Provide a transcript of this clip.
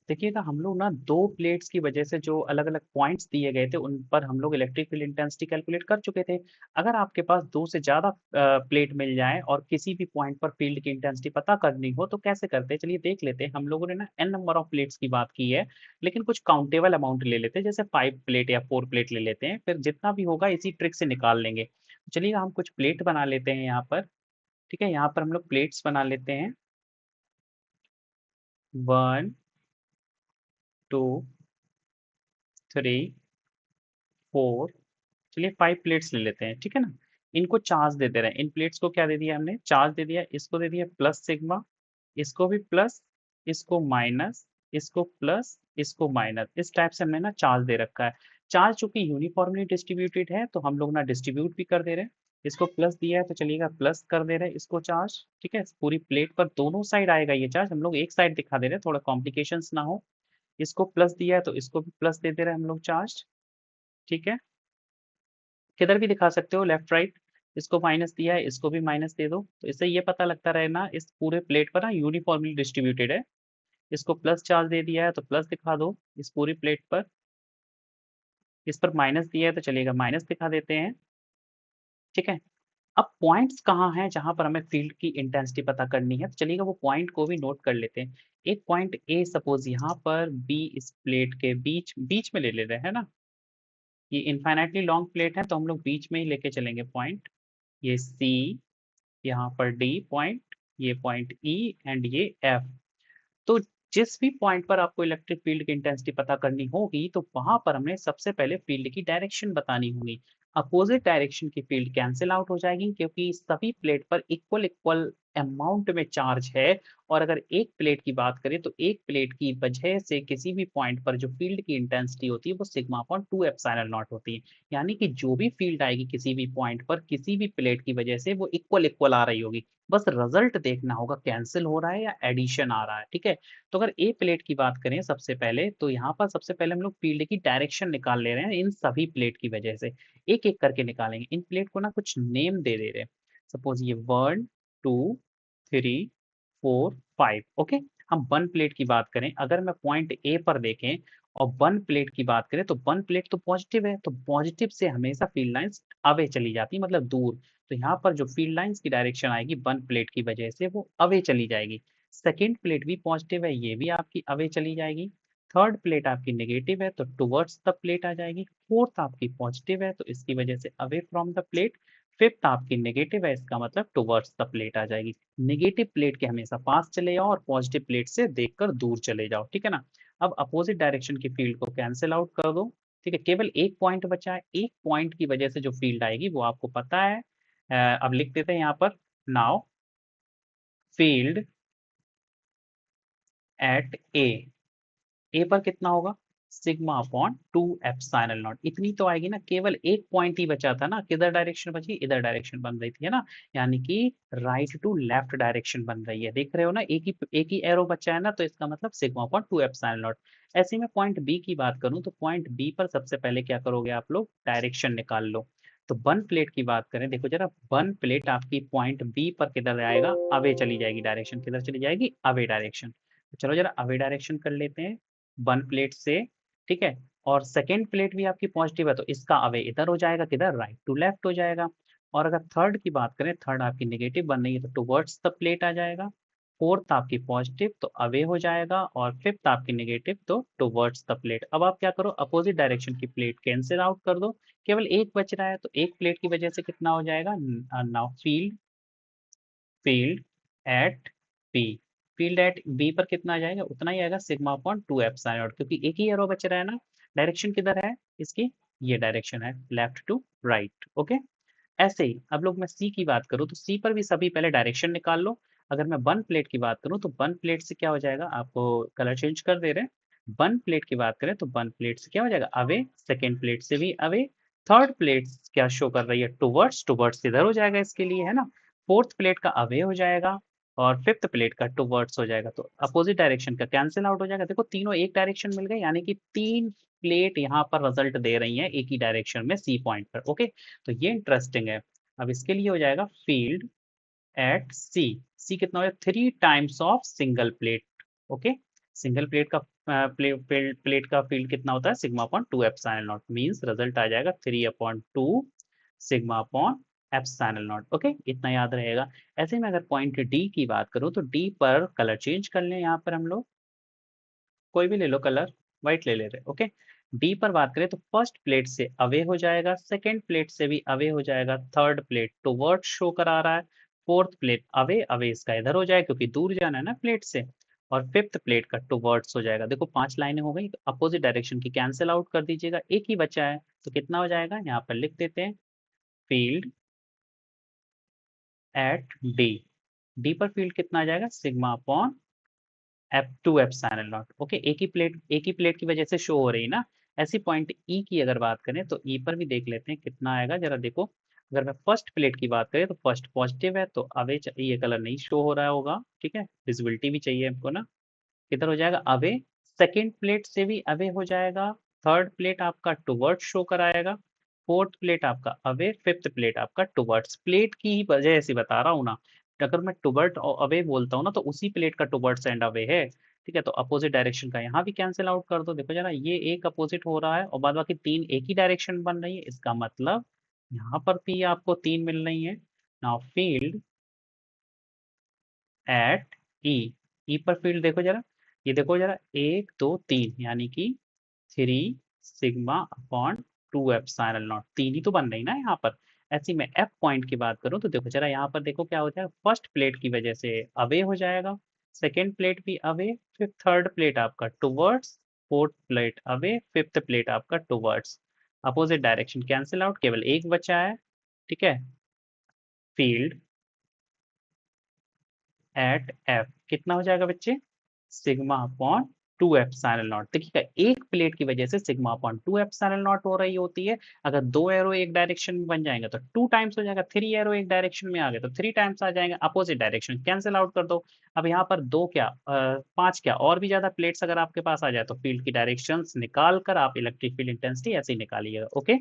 देखिएगा हम लोग ना 2 प्लेट्स की वजह से जो अलग-अलग पॉइंट्स दिए गए थे, उन पर हम लोग इलेक्ट्रिक फील्ड इंटेंसिटी कैलकुलेट कर चुके थे। अगर आपके पास 2 से ज़्यादा प्लेट मिल जाएँ और किसी भी पॉइंट पर फील्ड की इंटेंसिटी पता करनी हो, तो कैसे करते हैं? चलिए देख लेते हैं। हम लोगों ने ना n नंबर ऑफ प्लेट्स की बात की है, लेकिन कुछ काउंटेबल अमाउंट ले लेते हैं, जैसे 5 प्लेट या 4 प्लेट ले लेते हैं, फिर जितना भी होगा इसी ट्रिक से निकाल लेंगे। चलिए हम कुछ प्लेट बना लेते हैं यहाँ पर, ठीक है? यहाँ पर हम लोग प्लेट्स बना लेते हैं 1, 2, 3, 4 चलिए 5 प्लेट्स ले लेते हैं, ठीक है ना? इनको चार्ज दे दे रहे हैं। इन प्लेट्स को क्या दे दिया हमने? चार्ज दे दिया। इसको दे दिया प्लस सिग्मा, इसको भी प्लस, इसको माइनस, इसको प्लस, इसको माइनस। इस टाइप से हमने ना चार्ज दे रखा है। चार्ज चूंकि यूनिफॉर्मली डिस्ट्रीब्यूटेड है तो हम लोग ना डिस्ट्रीब्यूट भी कर दे रहे हैं। इसको प्लस दिया है तो चलिएगा प्लस कर दे रहे हैं इसको चार्ज, ठीक है? पूरी प्लेट पर दोनों साइड आएगा ये चार्ज। हम लोग एक साइड दिखा दे रहे हैं, थोड़ा कॉम्प्लिकेशंस ना हो। इसको प्लस दिया है तो इसको भी प्लस दे दे रहे हैं हम लोग चार्ज, ठीक है? किधर भी दिखा सकते हो, लेफ्ट राइट। इसको माइनस दिया है, इसको भी माइनस दे दो, तो इससे ये पता लगता रहे ना इस पूरे प्लेट पर ना यूनिफॉर्मली डिस्ट्रीब्यूटेड है। इसको प्लस चार्ज दे दिया है तो प्लस दिखा दो इस पूरी प्लेट पर। इस पर माइनस दिया है तो चलिएगा माइनस दिखा देते हैं, ठीक है? अब पॉइंट्स कहाँ हैं जहां पर हमें फील्ड की इंटेंसिटी पता करनी है, तो चलिएगा वो पॉइंट को भी नोट कर लेते हैं। एक पॉइंट ए सपोज यहाँ पर बी इस प्लेट के बीच बीच में ले ले रहे हैं ना। ये इनफाइनाइटली लॉन्ग प्लेट है तो हम लोग बीच में ही लेके चलेंगे पॉइंट। ये सी, यहाँ पर डी पॉइंट, ये पॉइंट ई एंड ये एफ। तो जिस भी पॉइंट पर आपको इलेक्ट्रिक फील्ड की इंटेंसिटी पता करनी होगी तो वहां पर हमें सबसे पहले फील्ड की डायरेक्शन बतानी होगी। अपोजिट डायरेक्शन की फील्ड कैंसिल आउट हो जाएगी क्योंकि सभी प्लेट पर इक्वल इक्वल अमाउंट में चार्ज है। और अगर एक प्लेट की बात करें तो एक प्लेट की वजह से किसी भी पॉइंट पर जो फील्ड की इंटेंसिटी होती है वो सिग्मा अपॉन 2 एप्सिलॉन नॉट होती है। यानी कि जो भी फील्ड आएगी किसी भी पॉइंट पर किसी भी प्लेट की वजह से वो इक्वल इक्वल आ रही होगी। बस रिजल्ट देखना होगा कैंसिल हो रहा है या एडिशन आ रहा है, ठीक है? तो अगर ए प्लेट की बात करें सबसे पहले तो यहाँ पर सबसे पहले हम लोग फील्ड की डायरेक्शन निकाल ले रहे हैं इन सभी प्लेट की वजह से। एक एक करके निकालेंगे। इन प्लेट को ना कुछ नेम दे दे रहे हैं। सपोज ये 1, 2, 3, 4, 5, ओके। हम वन प्लेट की बात करें, अगर मैं पॉइंट ए पर देखें और वन प्लेट की बात करें तो वन प्लेट तो पॉजिटिव है, तो पॉजिटिव से हमेशा फील्ड लाइंस अवे चली जाती मतलब दूर। तो यहाँ पर जो फील्ड लाइंस की डायरेक्शन आएगी वन प्लेट की वजह से वो अवे चली जाएगी। सेकेंड प्लेट भी पॉजिटिव है, ये भी आपकी अवे चली जाएगी। थर्ड प्लेट आपकी नेगेटिव है तो टुवर्ड्स द प्लेट आ जाएगी। फोर्थ आपकी पॉजिटिव है तो इसकी वजह से away from the plate. Fifth आपकी नेगेटिव है, इसका मतलब टुवर्ड्स द प्लेट आ जाएगी। नेगेटिव प्लेट के हमेशा पास चले जाओ और पॉजिटिव प्लेट से देखकर दूर चले जाओ, ठीक है ना? अब अपोजिट डायरेक्शन की फील्ड को कैंसिल आउट कर दो, ठीक है? केवल एक पॉइंट बचा है। एक पॉइंट की वजह से जो फील्ड आएगी वो आपको पता है। अब लिख देते हैं यहाँ पर, नाउ फील्ड एट ए। ए पर कितना होगा? Sigma upon 2 epsilon not. इतनी तो आएगी ना, केवल एक पॉइंट ही बचा था ना। किधर डायरेक्शन बची? इधर डायरेक्शन बन रही थी, है ना? यानी कि राइट टू लेफ्ट डायरेक्शन बन रही है। देख रहे हो ना, एक ही एरो बचा है ना, तो इसका मतलब सिग्मा अपॉन 2 एप्सिलॉन नॉट। ऐसे में पॉइंट बी की बात करूं तो पॉइंट बी पर सबसे पहले क्या करोगे आप लोग? डायरेक्शन निकाल लो। तो वन प्लेट की बात करें, देखो जरा, वन प्लेट आपकी पॉइंट बी पर किधर आएगा? अवे चली जाएगी डायरेक्शन। किधर चली जाएगी? Away direction. तो चलो जरा अवे डायरेक्शन कर लेते हैं वन प्लेट से, ठीक है? और सेकेंड प्लेट भी आपकी पॉजिटिव है तो इसका अवे इधर हो जाएगा, किधर? राइट टू लेफ्ट हो जाएगा। और अगर थर्ड की बात करें, थर्ड आपकी नेगेटिव बन रही है तो टुवर्ड्स द प्लेट आ जाएगा। फोर्थ आपकी पॉजिटिव तो अवे हो जाएगा और फिफ्थ आपकी नेगेटिव तो टुवर्ड्स द प्लेट। अब आप क्या करो? अपोजिट डायरेक्शन की प्लेट कैंसिल आउट कर दो। केवल एक बच रहा है तो एक प्लेट की वजह से कितना हो जाएगा? Now field field eight B. Field eight B पर कितना आ जाएगा? उतना ही आएगा, सिग्मा अपॉन 2 एप्सिलॉन नॉट, क्योंकि एक ही एरो बच रहा है ना। डायरेक्शन किधर है इसकी? ये डायरेक्शन है, लेफ्ट टू राइट, ओके। ऐसे ही अब लोग मैं सी की बात करूं तो सी पर भी सभी पहले डायरेक्शन निकाल लो। अगर मैं वन प्लेट की बात करूं तो वन प्लेट से क्या हो जाएगा? आपको कलर चेंज कर दे रहे हैं। वन प्लेट की बात करें तो वन प्लेट से क्या हो जाएगा? अवे। सेकेंड प्लेट से भी अवे। थर्ड प्लेट क्या शो कर रही है? टुवर्ड्स। टुवर्ड्स इधर हो जाएगा इसके लिए, है ना? फोर्थ प्लेट का अवे हो जाएगा और फिफ्थ प्लेट का टुवर्ड्स हो जाएगा, तो अपोजिट डायरेक्शन का कैंसिल आउट हो जाएगा। देखो तीनों एक डायरेक्शन मिल गए, यानी कि तीन प्लेट यहाँ पर रिजल्ट दे रही हैं एक ही डायरेक्शन में सी पॉइंट पर, ओके। तो ये इंटरेस्टिंग है। अब इसके लिए हो जाएगा फील्ड एट सी। सी कितना हो जाएगा? 3 times of single plate, okay. Single plate का प्लेट का फील्ड कितना होता है, sigma upon 2 epsilon naught, means result आ जाएगा 3 upon 2 sigma upon epsilon naught. Okay, इतना याद रहेगा। ऐसे में अगर पॉइंट डी की बात करूं तो डी पर कलर चेंज कर लें, यहाँ पर हम लोग कोई भी ले लो कलर, व्हाइट ले ले रहे। ओके, डी पर बात करें तो फर्स्ट प्लेट से अवे हो जाएगा, सेकेंड प्लेट से भी अवे हो जाएगा, थर्ड प्लेट टुवर्ड शो करा रहा है, फोर्थ प्लेट अवे, अवे इसका इधर हो जाएगा क्योंकि दूर जाना है ना प्लेट से, और फिफ्थ प्लेट का टुवर्ड्स हो जाएगा। देखो 5 लाइनें हो गई, अपोजिट डायरेक्शन की कैंसिल आउट कर दीजिएगा, एक ही बचा है तो कितना हो जाएगा, यहाँ पर लिख देते हैं फील्ड एट डी। डी पर फील्ड कितना आ जाएगा, sigma upon F two epsilon naught. Okay, एक ही प्लेट की वजह से शो हो रही है ना। ऐसी पॉइंट ई की अगर बात करें तो ई पर भी देख लेते हैं कितना आएगा, जरा देखो। अगर मैं फर्स्ट प्लेट की बात करें तो फर्स्ट पॉजिटिव है तो अवे ये कलर नहीं शो हो रहा होगा, ठीक है, विजिबिलिटी भी चाहिए हमको ना। किधर हो जाएगा, अवे, सेकेंड प्लेट से भी अवे हो जाएगा, थर्ड प्लेट आपका टुवर्ड्स शो कराएगा, फोर्थ प्लेट आपका अवे, फिफ्थ प्लेट आपका टुवर्ड्स। प्लेट की ही वजह से बता रहा हूँ ना, अगर मैं टुवर्ड और अवे बोलता हूँ ना तो उसी प्लेट का टुवर्ड्स एंड अवे है। ठीक है, तो अपोजिट डायरेक्शन का यहाँ भी कैंसिल आउट कर दो, देखो जरा ये एक अपोजिट हो रहा है और बाद बाकी तीन एक ही डायरेक्शन बन रही है, इसका मतलब यहाँ पर भी आपको तीन मिल रही है। नाउ फील्ड एट ई, ई पर फील्ड देखो जरा, ये देखो जरा, एक दो तीन, यानी कि 3 सिग्मा अपॉन 2 एप्सिलॉन नॉट, तीन ही तो बन रही ना यहाँ पर। ऐसी में एफ पॉइंट की बात करूँ तो देखो जरा यहाँ पर देखो क्या हो जाएगा, फर्स्ट प्लेट की वजह से अवे हो जाएगा, सेकेंड प्लेट भी अवे, फिर थर्ड प्लेट आपका towards, fourth plate away, fifth plate आपका towards. Opposite direction cancel out, केवल एक बचा है। ठीक है, फील्ड एट एफ कितना हो जाएगा बच्चे, सिग्मा अपॉन 2 एप्सिलॉन नॉट। देखिएगा एक प्लेट की वजह से सिग्मा अपॉन 2 एप्सिलॉन नॉट हो रही होती है। अगर दो एरो एक डायरेक्शन में बन जाएंगे तो 2 टाइम्स हो जाएगा, 3 एरो एक डायरेक्शन में आ गए तो 3 टाइम्स आ जाएंगे, अपोजिट डायरेक्शन कैंसिल आउट कर दो। अब यहाँ पर दो क्या, पांच क्या, और भी ज्यादा प्लेट्स अगर आपके पास आ जाए तो फील्ड की डायरेक्शन निकाल कर आप इलेक्ट्रिक फील्ड इंटेंसिटी ऐसे ही निकालिएगा। ओके।